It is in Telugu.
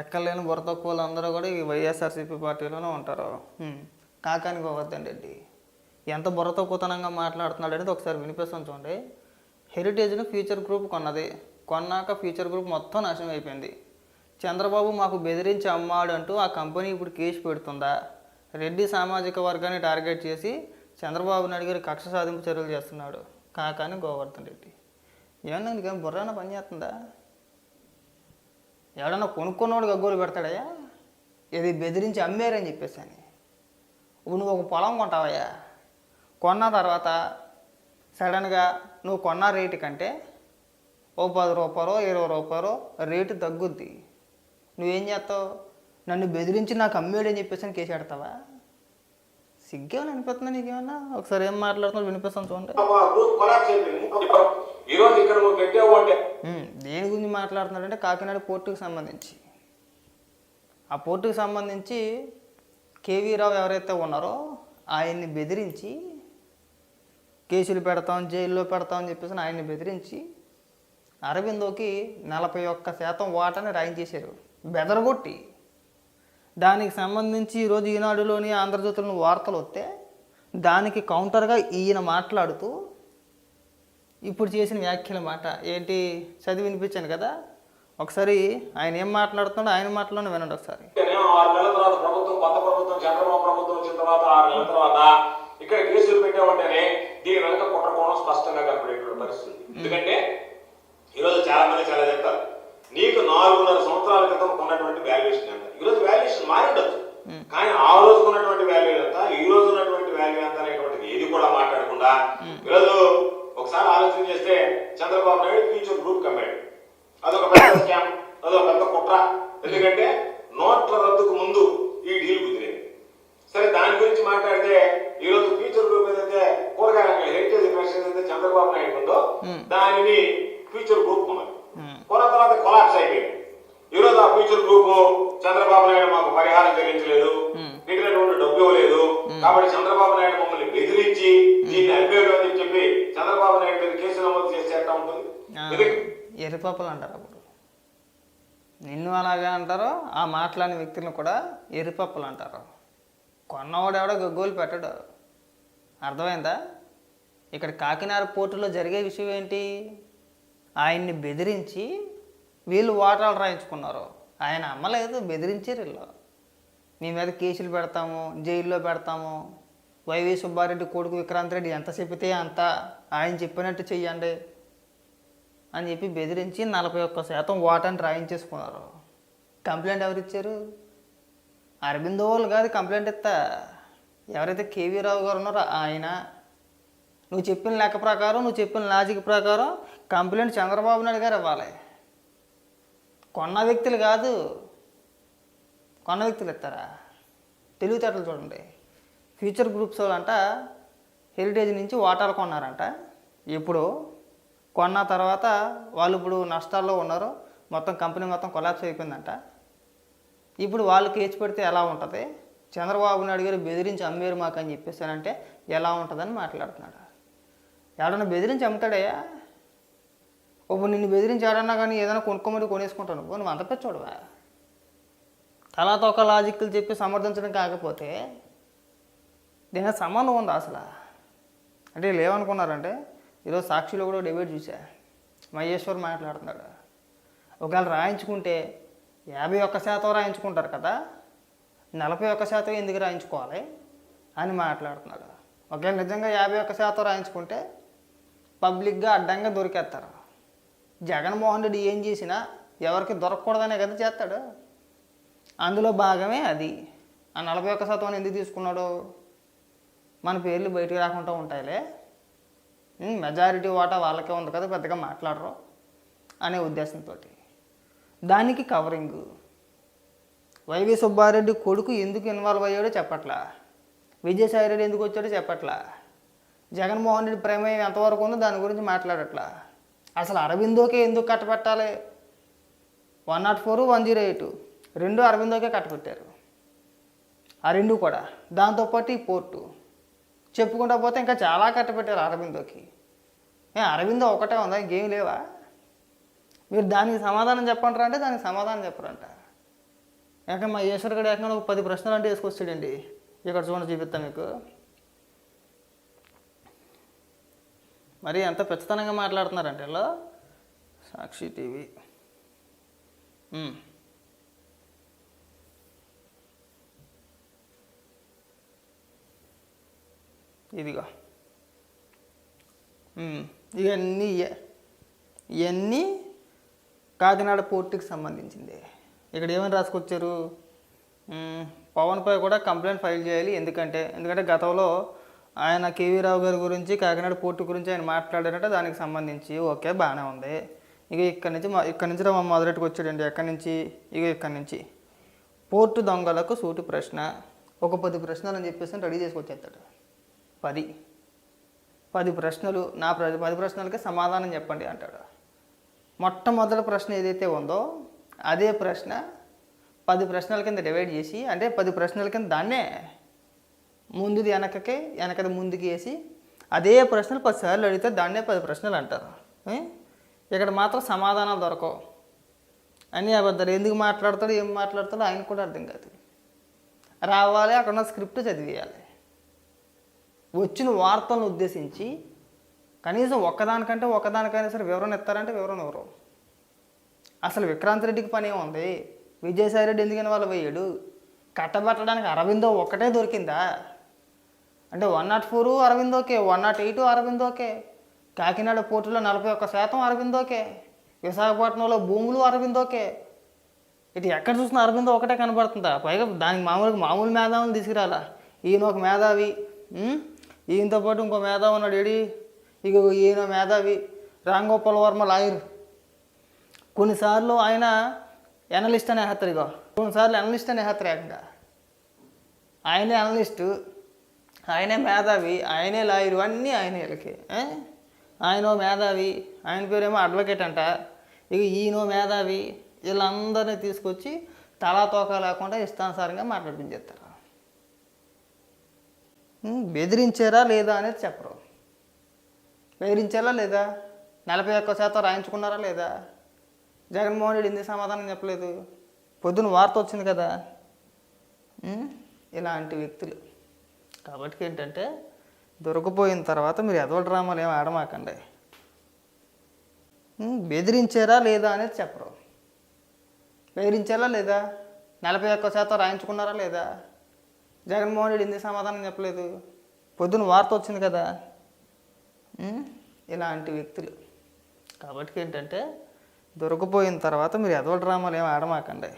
ఎక్కలేని బుర్ర తక్కువ అందరూ కూడా ఈ వైఎస్ఆర్సీపీ పార్టీలోనే ఉంటారు. కాకానికి పోవద్దండి రెడ్డి ఎంత బుర్ర తక్కువతనంగా మాట్లాడుతున్నాడు అనేది ఒకసారి వినిపిస్తాను చూడండి. హెరిటేజ్ను ఫ్యూచర్ గ్రూప్ కొన్నది, కొన్నాక ఫ్యూచర్ గ్రూప్ మొత్తం నాశనం అయిపోయింది. చంద్రబాబు మాకు బెదిరించి అమ్మాడు అంటూ ఆ కంపెనీ ఇప్పుడు కేసు పెడుతుందా? రెడ్డి సామాజిక వర్గాన్ని టార్గెట్ చేసి చంద్రబాబు నాయుడు గారి కక్ష సాధింపు చర్యలు చేస్తున్నాడు కాకాని గోవర్ధన్ రెడ్డి. ఏమన్నా నీకేం బుర్రాన పని చేస్తుందా? ఎవడన్నా కొనుక్కున్నవాడు గగ్గోలు పెడతాడయ్యా ఇది బెదిరించి అమ్మారని చెప్పేసి అని. ఇప్పుడు నువ్వు ఒక పొలం కొంటావయ్యా, కొన్న తర్వాత సడన్గా నువ్వు కొన్న రేటు కంటే ఓ 10 రూపాయలు 20 రూపాయలు రేటు తగ్గుద్ది. నువ్వేం చేస్తావు? నన్ను బెదిరించి నాకు అమ్మేడని చెప్పేసి అని కేసు పెడతావా? సిగ్గేమని అనిపిస్తుందా నీకేమన్నా? ఒకసారి ఏం మాట్లాడుతున్నా వినిపిస్తాను చూడండి. దేని గురించి మాట్లాడుతున్నాడంటే కాకినాడ పోర్టుకు సంబంధించి. ఆ పోర్టుకు సంబంధించి కేవీ రావు ఎవరైతే ఉన్నారో ఆయన్ని బెదిరించి కేసులు పెడతాం, జైల్లో పెడతాం అని చెప్పేసి ఆయన్ని బెదిరించి అరవిందోకి 41% వాటాని రాయించేశారు బెదరగొట్టి. దానికి సంబంధించి ఈరోజు ఈనాడులోని ఆంధ్రజ్యోతిలోని వార్తలు వస్తే దానికి కౌంటర్గా ఈయన మాట్లాడుతూ ఇప్పుడు చేసిన వ్యాఖ్యల మాట ఏంటి చదివి వినిపించాను కదా, ఒకసారి ఆయన ఏం మాట్లాడుతున్నాడో ఆయన మాటలోనే వినండి ఒకసారి. 6 నెలల తర్వాత ప్రభుత్వం, కొత్త ప్రభుత్వం, చంద్రబాబు ప్రభుత్వం వచ్చిన తర్వాత 6 నెలల తర్వాత ఇక్కడ కేసులు పెట్టామంటేనే దీని వెనక కుట్రకోణం స్పష్టంగా కనపడేటువంటి పరిస్థితి. ఎందుకంటే ఈరోజు చాలా మంది చాలా చెప్తారు, నీకు 4.5 సంవత్సరాల క్రితం ఉన్నటువంటి వాల్యుయేషన్ ఎంత, ఈరోజు వాల్యుయేషన్ మారి ఉండొచ్చు, కానీ ఆ రోజు ఉన్నటువంటి వాల్యూ ఎంత, ఈ రోజు ఉన్నటువంటి వాల్యూ ఎంత అనేటువంటిది ఏది కూడా మాట్లాడకుండా ఈరోజు ఒకసారి ఆలోచన చేస్తే చంద్రబాబు నాయుడు ఫ్యూచర్ గ్రూప్ కమ్మాడు. అదొక పెద్ద స్కామ్, అదొక పెద్ద కుట్ర. ఎందుకంటే నోట్ల రద్దుకు ముందు ఈ డీల్ కుదిరేది. సరే, దాని గురించి మాట్లాడితే ఈ రోజు ఫ్యూచర్ గ్రూప్ ఏదైతే కూరగాయల హెరిటేజ్ ఇన్వెస్టర్స్ అయితే చంద్రబాబు నాయుడు ఉందో దానిని ఫ్యూచర్ గ్రూప్ ఉన్నది. కొన్న తర్వాత కొలాప్స్ అయిపోయింది. ఈ రోజు ఆ ఫ్యూచర్ గ్రూప్ చంద్రబాబు నాయుడు మాకు పరిహారం చెల్లించలేదు, మిగిలినటువంటి డబ్బు ఇవ్వలేదు, కాబట్టి చంద్రబాబు నాయుడు మమ్మల్ని బెదిరించి దీన్ని అమ్మేడు అని చెప్పి చంద్రబాబు నాయుడు మీద కేసు నమోదు చేస్తే ఎట్లా ఉంటుంది? ఎర్రిపప్పులు అంటారు. అప్పుడు నిన్ను అలాగే అంటారు, ఆ మాట్లాడిన వ్యక్తులను కూడా ఎర్రిపప్పులు అంటారు. కొన్నవాడు ఎవడో గగ్గోలు పెట్టడు. అర్థమైందా? ఇక్కడ కాకినాడ పోర్టులో జరిగే విషయం ఏంటి? ఆయన్ని బెదిరించి వీళ్ళు వాటాలు రాయించుకున్నారు. ఆయన అమ్మలేదు, బెదిరించారు వీళ్ళు. మీ మీద కేసులు పెడతాము, జైల్లో పెడతాము, వైవి సుబ్బారెడ్డి కొడుకు విక్రాంత్ రెడ్డి ఎంత చెబితే అంత ఆయన చెప్పినట్టు చెయ్యండి అని చెప్పి బెదిరించి 41% వాటాన్ని రాయించేసుకున్నారు. కంప్లైంట్ ఎవరు ఇచ్చారు? అరవిందో వాళ్ళు కాదు కంప్లైంట్ ఇస్తా. ఎవరైతే కేవీ రావు గారు ఉన్నారో ఆయన. నువ్వు చెప్పిన లెక్క ప్రకారం, నువ్వు చెప్పిన లాజిక్ ప్రకారం కంప్లైంట్ చంద్రబాబు నాయుడు గారు ఇవ్వాలి. కొన్న వ్యక్తులు కాదు, కొన్న వ్యక్తులు ఇస్తారా? తెలివితేటలు చూడండి. ఫ్యూచర్ గ్రూప్స్ వాళ్ళంట హెరిటేజ్ నుంచి వాటాలు కొన్నారంట. ఇప్పుడు కొన్న తర్వాత వాళ్ళు ఇప్పుడు నష్టాల్లో ఉన్నారు, మొత్తం కంపెనీ మొత్తం కొలాప్స్ అయిపోయిందంట. ఇప్పుడు వాళ్ళు కేసు పెడితే ఎలా ఉంటుంది? చంద్రబాబు నాయుడు గారు బెదిరించి అమ్మేరు మాకు అని చెప్పేసానంటే ఎలా ఉంటుందని మాట్లాడుతున్నాడు. ఎవడన్నా బెదిరించి అమ్ముతాడయ్యా? ఇప్పుడు నిన్ను బెదిరించి ఎవడన్నా కానీ ఏదైనా కొనుక్కోమని కొనేసుకుంటాను, నువ్వు అంత పెచ్చోడువా? తలాతో ఒక లాజిక్లు చెప్పి సమర్థించడం కాకపోతే దీని సంబంధం ఉందా అసలు? అంటే వీళ్ళు ఏమనుకున్నారంటే, ఈరోజు సాక్షిలో కూడా డిబేట్ చూసా, మహేశ్వర్ మాట్లాడుతున్నాడు. ఒకవేళ రాయించుకుంటే 51% రాయించుకుంటారు కదా, 41% ఎందుకు రాయించుకోవాలి అని మాట్లాడుతున్నాడు. ఒకవేళ నిజంగా 51% రాయించుకుంటే పబ్లిక్గా అడ్డంగా దొరికేస్తారు. జగన్మోహన్ రెడ్డి ఏం చేసినా ఎవరికి దొరకకూడదనే కదా చేస్తాడు. అందులో భాగమే అది. ఆ 41% ఎందుకు తీసుకున్నాడు? మన పేర్లు బయటికి రాకుండా ఉంటాయిలే, మెజారిటీ వాటా వాళ్ళకే ఉంది కదా, పెద్దగా మాట్లాడరు అనే ఉద్దేశంతో. దానికి కవరింగు. వైవి సుబ్బారెడ్డి కొడుకు ఎందుకు ఇన్వాల్వ్ అయ్యాడో చెప్పట్లా, విజయసాయిరెడ్డి ఎందుకు వచ్చాడో చెప్పట్లా, జగన్మోహన్ రెడ్డి ప్రమేయం ఎంతవరకు ఉందో దాని గురించి మాట్లాడట్లా. అసలు అరవిందోకే ఎందుకు కట్టబెట్టాలి? 104, 108 రెండు అరవిందోకే కట్టబెట్టారు. ఆ రెండు కూడా, దాంతోపాటు ఈ పోర్టు చెప్పుకుంటా పోతే ఇంకా చాలా కట్టబెట్టారు అరవిందోకి. అరవిందో ఒకటే ఉందా, ఇంకేం లేవా? మీరు దానికి సమాధానం చెప్పంటారా అంటే దానికి సమాధానం చెప్పరంట. మా ఈశ్వర్ గడు ఏకంగా ఒక 10 ప్రశ్నలు అంటే వేసుకొచ్చాడండి. ఇక్కడ చూడండి, చూపిస్తాను మీకు. మరి ఎంత పెచ్చతనంగా మాట్లాడుతున్నారంటే ఇలా. సాక్షి టీవీ ఇదిగో ఇవన్నీ కాకినాడ పోర్టుకి సంబంధించింది. ఇక్కడ ఏమని రాసుకొచ్చారు, పవన్పై కూడా కంప్లైంట్ ఫైల్ చేయాలి. ఎందుకంటే గతంలో ఆయన కేవీ రావు గారి గురించి కాకినాడ పోర్టు గురించి ఆయన మాట్లాడారంటే దానికి సంబంధించి ఓకే బాగానే ఉంది. ఇక ఇక్కడి నుంచి మొదలెట్టుకు వచ్చాడండి. ఇక్కడి నుంచి పోర్టు దొంగలకు సూటి ప్రశ్న, ఒక 10 ప్రశ్నలు అని చెప్పేసి రెడీ చేసుకొచ్చేస్తాడు. 10 ప్రశ్నలు, 10 ప్రశ్నలకి సమాధానం చెప్పండి అంటాడు. మొట్టమొదటి ప్రశ్న ఏదైతే ఉందో అదే ప్రశ్న 10 ప్రశ్నల కింద డివైడ్ చేసి, అంటే 10 ప్రశ్నల కింద దాన్నే ముందుది వెనకది ముందుకి వేసి అదే ప్రశ్నలు 10 సార్లు అడిగితే దాన్నే 10 ప్రశ్నలు అంటారు. ఇక్కడ మాత్రం సమాధానాలు దొరకవు, అన్నీ అబద్ధాలు. ఎందుకు మాట్లాడతాడు, ఏం మాట్లాడతాడో ఆయన కూడా అర్థం కాదు. రావాలి, అక్కడ ఉన్న స్క్రిప్ట్ చదివేయాలి. వచ్చిన వార్తలను ఉద్దేశించి కనీసం ఒకదానికైనా సరే వివరణ ఇస్తారంటే వివరణ ఎవరు? అసలు విక్రాంత్ రెడ్డికి పని ఏముంది? విజయసాయి రెడ్డి ఎందుకని వాళ్ళు పోయాడు? కట్టబెట్టడానికి అరవిందో ఒక్కటే దొరికిందా? అంటే 104 అరవిందోకే, 108 అరవిందోకే, కాకినాడ పోర్టులో 41% అరవిందోకే, విశాఖపట్నంలో భూములు అరవిందోకే. ఇటు ఎక్కడ చూసినా అరవిందో ఒకటే కనబడుతుందా? పైగా దానికి మామూలు మేధావులను తీసుకురాలా. ఈయన ఒక మేధావి, ఈయనతో పాటు ఇంకో మేధావి ఉన్నాడు. ఇక ఈయన మేధావి రాంగోపాల్ వర్మ లాయర్. కొన్నిసార్లు ఆయన ఎనలిస్ట్ అనే హెత్తరిగా, కొన్నిసార్లు అనలిస్ట్ అనే హెత్తరేకంగా. ఆయనే అనలిస్టు, ఆయనే మేధావి, ఆయనే లాయరు, అన్నీ ఆయనే. వీళ్ళకి ఆయనో మేధావి, ఆయన పేరేమో అడ్వకేట్ అంట. ఇక ఈయనో మేధావి. వీళ్ళందరినీ తీసుకొచ్చి తలా తోక లేకుండా ఇష్టానుసారంగా మాట్లాడిపించేస్తారు. బెదిరించారా లేదా అనేది చెప్పరు. బెదిరించారా లేదా? 41% రాయించుకున్నారా లేదా? జగన్మోహన్ రెడ్డి ఎందుకు సమాధానం చెప్పలేదు? పొద్దున వార్త వచ్చింది కదా. ఇలాంటి వ్యక్తులు. కాబట్టి ఏంటంటే దొరికిపోయిన తర్వాత మీరు ఎదవ డ్రామాలు ఏమి ఆడమాకండి. బెదిరించారా లేదా అనేది చెప్పరు. బెదిరించారా లేదా? 41% రాయించుకున్నారా లేదా? జగన్మోహన్ రెడ్డి ఎందుకు సమాధానం చెప్పలేదు? పొద్దున వార్త వచ్చింది కదా. ఇలాంటి వ్యక్తులు. కాబట్టి ఏంటంటే దొరికిపోయిన తర్వాత మీరు ఎదవ డ్రామాలు ఏమి ఆడమాకండి.